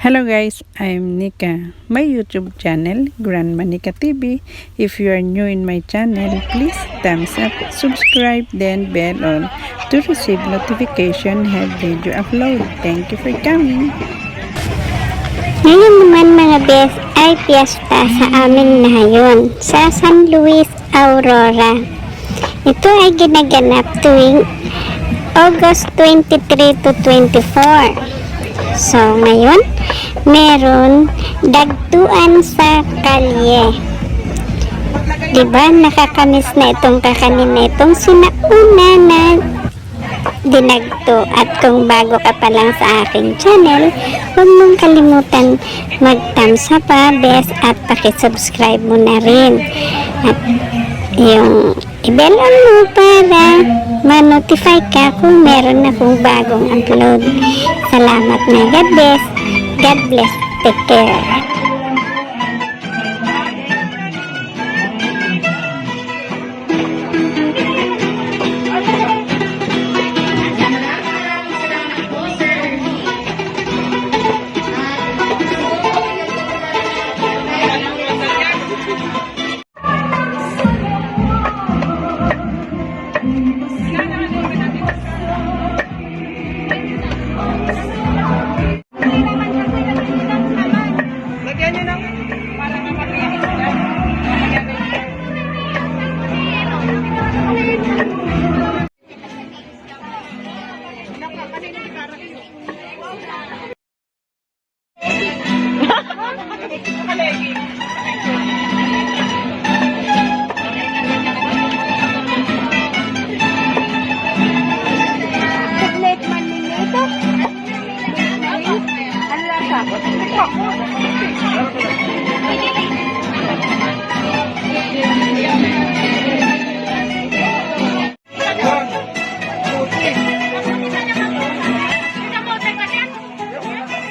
Hello guys, I'm Nika. My YouTube channel, Grandma Nika TV. If you are new in my channel, please thumbs up, subscribe, then bell on to receive notification have video upload. Thank you for coming. Ngayon naman mga bes ay piyesta sa amin ngayon sa San Luis, Aurora. Ito ay ginaganap tuwing August 23 to 24. So ngayon, meron dagtuan sa kalye. Diba nakakamiss na itong kakanin na itong sinauna na dinagto. At kung bago ka pa lang sa aking channel, huwag mong kalimutan mag-thumbs up at pakisubscribe mo na rin. At yung i-bell on mo para ma-notify ka kung meron akong bagong upload. Salamat na. God bless. God bless. Take care.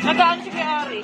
Nagaan si Ari.